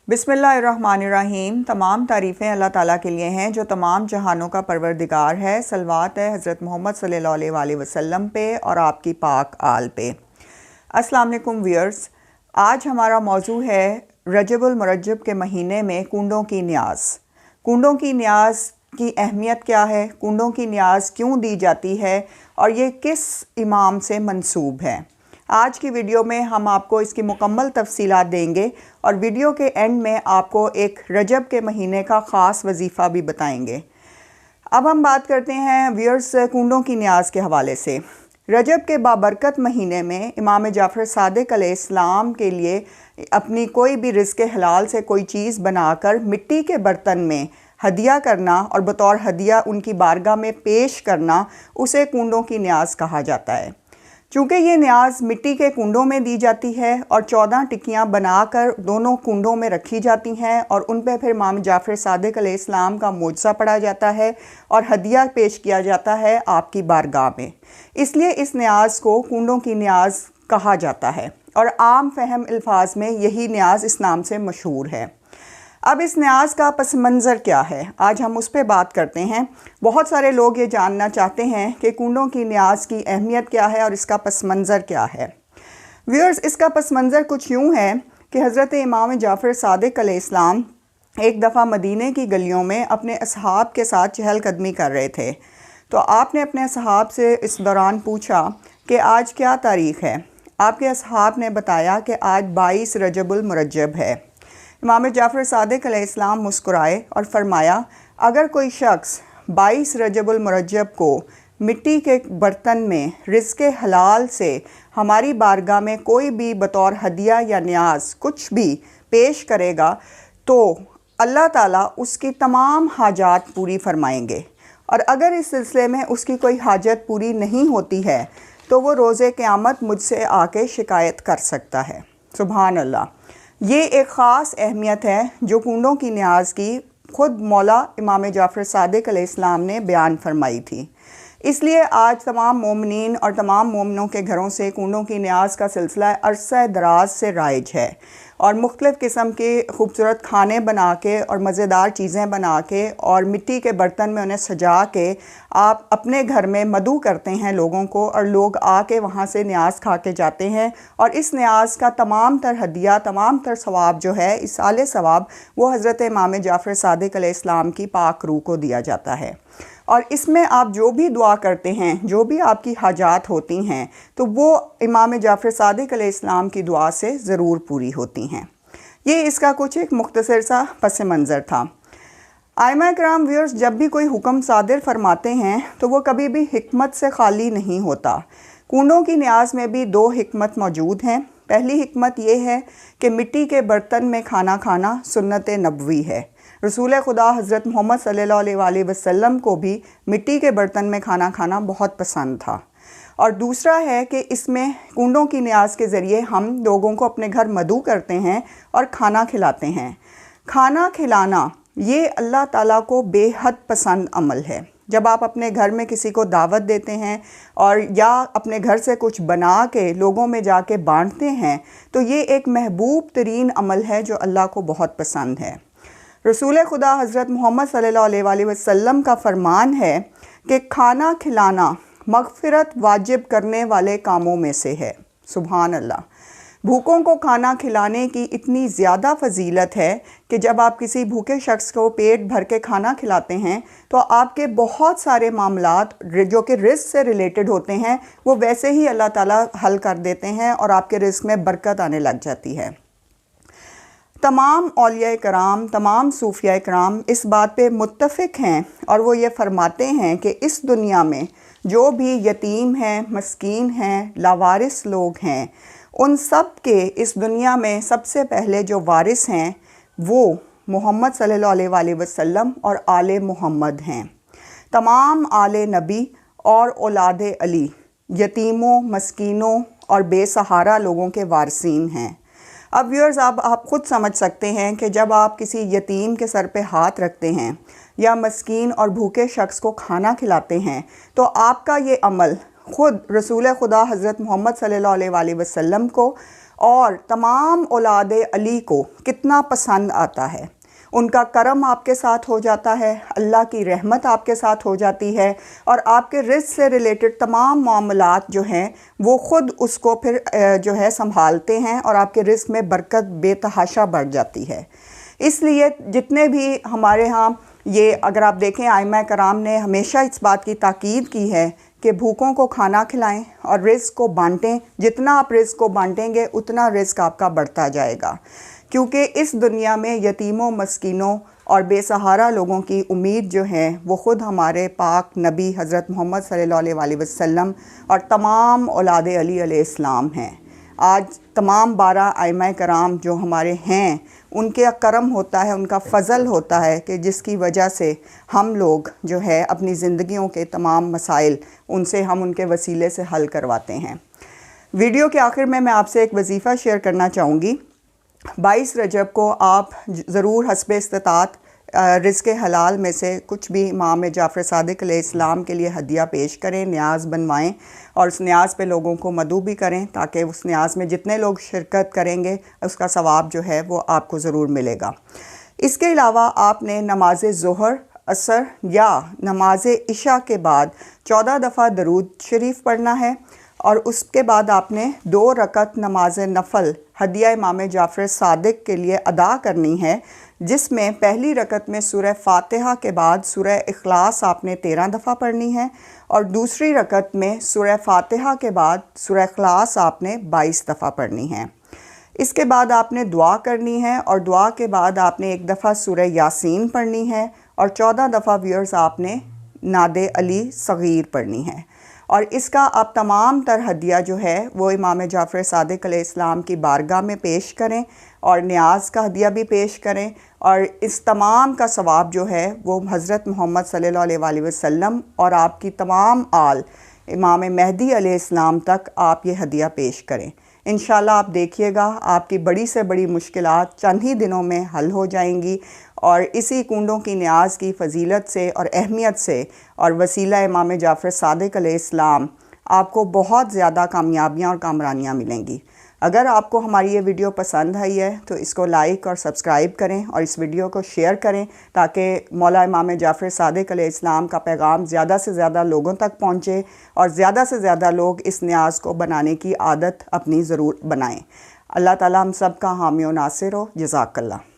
بسم اللہ الرحمن الرحیم۔ تمام تعریفیں اللہ تعالیٰ کے لیے ہیں جو تمام جہانوں کا پروردگار ہے۔ صلوات ہے حضرت محمد صلی اللہ علیہ وسلم پہ اور آپ کی پاک آل پہ۔ السلام علیکم ویئرز، آج ہمارا موضوع ہے رجب المرجب کے مہینے میں کنڈوں کی نیاز۔ کنڈوں کی نیاز کی اہمیت کیا ہے، کنڈوں کی نیاز کیوں دی جاتی ہے اور یہ کس امام سے منسوب ہے۔ آج کی ویڈیو میں ہم آپ کو اس کی مکمل تفصیلات دیں گے اور ویڈیو کے اینڈ میں آپ کو ایک رجب کے مہینے کا خاص وظیفہ بھی بتائیں گے۔ اب ہم بات کرتے ہیں ویئرز کنڈوں کی نیاز کے حوالے سے۔ رجب کے بابرکت مہینے میں امام جعفر صادق علیہ السلام کے لیے اپنی کوئی بھی رزق حلال سے کوئی چیز بنا کر مٹی کے برتن میں ہدیہ کرنا اور بطور ہدیہ ان کی بارگاہ میں پیش کرنا، اسے کنڈوں کی نیاز کہا جاتا ہے۔ چونکہ یہ نیاز مٹی کے کنڈوں میں دی جاتی ہے اور 14 ٹکیاں بنا کر دونوں کنڈوں میں رکھی جاتی ہیں اور ان پہ پھر امام جعفر صادق علیہ السلام کا معجزہ پڑھا جاتا ہے اور ہدیہ پیش کیا جاتا ہے آپ کی بارگاہ میں، اس لیے اس نیاز کو کنڈوں کی نیاز کہا جاتا ہے اور عام فہم الفاظ میں یہی نیاز اس نام سے مشہور ہے۔ اب اس نیاز کا پس منظر کیا ہے، آج ہم اس پہ بات کرتے ہیں۔ بہت سارے لوگ یہ جاننا چاہتے ہیں کہ کنڈوں کی نیاز کی اہمیت کیا ہے اور اس کا پس منظر کیا ہے۔ ویئرز، اس کا پس منظر کچھ یوں ہے کہ حضرت امام جعفر صادق علیہ السلام ایک دفعہ مدینہ کی گلیوں میں اپنے اصحاب کے ساتھ چہل قدمی کر رہے تھے، تو آپ نے اپنے اصحاب سے اس دوران پوچھا کہ آج کیا تاریخ ہے۔ آپ کے اصحاب نے بتایا کہ آج 22 رجب المرجب ہے۔ امام جعفر صادق علیہ السلام مسکرائے اور فرمایا، اگر کوئی شخص 22 رجب المرجب کو مٹی کے برتن میں رزق حلال سے ہماری بارگاہ میں کوئی بھی بطور ہدیہ یا نیاز کچھ بھی پیش کرے گا تو اللہ تعالیٰ اس کی تمام حاجات پوری فرمائیں گے، اور اگر اس سلسلے میں اس کی کوئی حاجت پوری نہیں ہوتی ہے تو وہ روز قیامت مجھ سے آ کے شکایت کر سکتا ہے۔ سبحان اللہ۔ یہ ایک خاص اہمیت ہے جو کنڈوں کی نیاز کی خود مولا امام جعفر صادق علیہ السلام نے بیان فرمائی تھی۔ اس لیے آج تمام مومنین اور تمام مومنوں کے گھروں سے کنڈوں کی نیاز کا سلسلہ عرصہ دراز سے رائج ہے، اور مختلف قسم کے خوبصورت کھانے بنا کے اور مزیدار چیزیں بنا کے اور مٹی کے برتن میں انہیں سجا کے آپ اپنے گھر میں مدعو کرتے ہیں لوگوں کو، اور لوگ آ کے وہاں سے نیاز کھا کے جاتے ہیں، اور اس نیاز کا تمام تر ہدیہ، تمام تر ثواب جو ہے، ایصال ثواب، وہ حضرت امام جعفر صادق علیہ السلام کی پاک روح کو دیا جاتا ہے۔ اور اس میں آپ جو بھی دعا کرتے ہیں، جو بھی آپ کی حاجات ہوتی ہیں، تو وہ امام جعفر صادق علیہ السلام کی دعا سے ضرور پوری ہوتی ہیں۔ یہ اس کا کچھ ایک مختصر سا پس منظر تھا۔ ائمہ کرام ویئرز جب بھی کوئی حکم صادر فرماتے ہیں تو وہ کبھی بھی حکمت سے خالی نہیں ہوتا۔ کنڈوں کی نیاز میں بھی 2 حکمت موجود ہیں۔ پہلی حکمت یہ ہے کہ مٹی کے برتن میں کھانا کھانا سنت نبوی ہے۔ رسول خدا حضرت محمد صلی اللہ علیہ وسلم کو بھی مٹی کے برتن میں کھانا کھانا بہت پسند تھا۔ اور دوسرا ہے کہ اس میں کنڈوں کی نیاز کے ذریعے ہم لوگوں کو اپنے گھر مدعو کرتے ہیں اور کھانا کھلاتے ہیں۔ کھانا کھلانا یہ اللہ تعالیٰ کو بے حد پسند عمل ہے۔ جب آپ اپنے گھر میں کسی کو دعوت دیتے ہیں اور یا اپنے گھر سے کچھ بنا کے لوگوں میں جا کے بانٹتے ہیں تو یہ ایک محبوب ترین عمل ہے جو اللہ کو بہت پسند ہے۔ رسول خدا حضرت محمد صلی اللہ علیہ وسلم کا فرمان ہے کہ کھانا کھلانا مغفرت واجب کرنے والے کاموں میں سے ہے۔ سبحان اللہ۔ بھوکوں کو کھانا کھلانے کی اتنی زیادہ فضیلت ہے کہ جب آپ کسی بھوکے شخص کو پیٹ بھر کے کھانا کھلاتے ہیں تو آپ کے بہت سارے معاملات جو کہ رزق سے ریلیٹڈ ہوتے ہیں وہ ویسے ہی اللہ تعالیٰ حل کر دیتے ہیں اور آپ کے رزق میں برکت آنے لگ جاتی ہے۔ تمام اولیاء کرام، تمام صوفیاء کرام اس بات پہ متفق ہیں اور وہ یہ فرماتے ہیں کہ اس دنیا میں جو بھی یتیم ہیں، مسکین ہیں، لاوارث لوگ ہیں، ان سب کے اس دنیا میں سب سے پہلے جو وارث ہیں وہ محمد صلی اللہ علیہ وسلم اور آل محمد ہیں۔ تمام آل نبی اور اولاد علی یتیموں، مسکینوں اور بے سہارا لوگوں کے وارثین ہیں۔ اب ویئرز آپ خود سمجھ سکتے ہیں کہ جب آپ کسی یتیم کے سر پہ ہاتھ رکھتے ہیں یا مسکین اور بھوکے شخص کو کھانا کھلاتے ہیں تو آپ کا یہ عمل خود رسول خدا حضرت محمد صلی اللہ علیہ وسلم کو اور تمام اولاد علی کو کتنا پسند آتا ہے۔ ان کا کرم آپ کے ساتھ ہو جاتا ہے، اللہ کی رحمت آپ کے ساتھ ہو جاتی ہے، اور آپ کے رزق سے ریلیٹڈ تمام معاملات جو ہیں وہ خود اس کو پھر جو ہے سنبھالتے ہیں، اور آپ کے رزق میں برکت بے تحاشا بڑھ جاتی ہے۔ اس لیے جتنے بھی ہمارے ہاں یہ اگر آپ دیکھیں ائمہ کرام نے ہمیشہ اس بات کی تاکید کی ہے کہ بھوکوں کو کھانا کھلائیں اور رزق کو بانٹیں۔ جتنا آپ رزق کو بانٹیں گے اتنا رزق آپ کا بڑھتا جائے گا، کیونکہ اس دنیا میں یتیموں، مسکینوں اور بے سہارا لوگوں کی امید جو ہے وہ خود ہمارے پاک نبی حضرت محمد صلی اللہ علیہ وسلم اور تمام اولاد علی علیہ السلام ہیں۔ آج تمام 12 ائمہ کرام جو ہمارے ہیں ان کے کرم ہوتا ہے، ان کا فضل ہوتا ہے کہ جس کی وجہ سے ہم لوگ جو ہے اپنی زندگیوں کے تمام مسائل ان کے وسیلے سے حل کرواتے ہیں۔ ویڈیو کے آخر میں آپ سے ایک وظیفہ شیئر کرنا چاہوں گی۔ 22 رجب کو آپ ضرور حسب استطاعت رزق حلال میں سے کچھ بھی امام جعفر صادق علیہ السلام کے لیے ہدیہ پیش کریں، نیاز بنوائیں، اور اس نیاز پہ لوگوں کو مدعو بھی کریں تاکہ اس نیاز میں جتنے لوگ شرکت کریں گے اس کا ثواب جو ہے وہ آپ کو ضرور ملے گا۔ اس کے علاوہ آپ نے نماز ظہر، عصر یا نماز عشاء کے بعد 14 دفعہ درود شریف پڑھنا ہے، اور اس کے بعد آپ نے 2 رکعت نماز نفل ہدیہ امام جعفر صادق کے لیے ادا کرنی ہے، جس میں پہلی رکعت میں سورہ فاتحہ کے بعد سورہ اخلاص آپ نے 13 دفعہ پڑھنی ہے، اور دوسری رکعت میں سورہ فاتحہ کے بعد سورہ اخلاص آپ نے 22 دفعہ پڑھنی ہے۔ اس کے بعد آپ نے دعا کرنی ہے، اور دعا کے بعد آپ نے 1 دفعہ سورہ یاسین پڑھنی ہے، اور 14 دفعہ ویئرز آپ نے نعت علی صغیر پڑھنی ہے۔ اور اس کا آپ تمام تر ہدیہ جو ہے وہ امام جعفر صادق علیہ السلام کی بارگاہ میں پیش کریں، اور نیاز کا ہدیہ بھی پیش کریں، اور اس تمام کا ثواب جو ہے وہ حضرت محمد صلی اللہ علیہ وسلم اور آپ کی تمام آل امام مہدی علیہ السلام تک آپ یہ ہدیہ پیش کریں۔ انشاءاللہ آپ دیکھیے گا آپ کی بڑی سے بڑی مشکلات چند ہی دنوں میں حل ہو جائیں گی، اور اسی کنڈوں کی نیاز کی فضیلت سے اور اہمیت سے اور وسیلہ امام جعفر صادق علیہ السلام آپ کو بہت زیادہ کامیابیاں اور کامرانیاں ملیں گی۔ اگر آپ کو ہماری یہ ویڈیو پسند آئی ہے تو اس کو لائک اور سبسکرائب کریں، اور اس ویڈیو کو شیئر کریں تاکہ مولا امام جعفر صادق علیہ السلام کا پیغام زیادہ سے زیادہ لوگوں تک پہنچے، اور زیادہ سے زیادہ لوگ اس نیاز کو بنانے کی عادت اپنی ضرور بنائیں۔ اللہ تعالیٰ ہم سب کا حامی و ناصر ہو۔ جزاک اللہ۔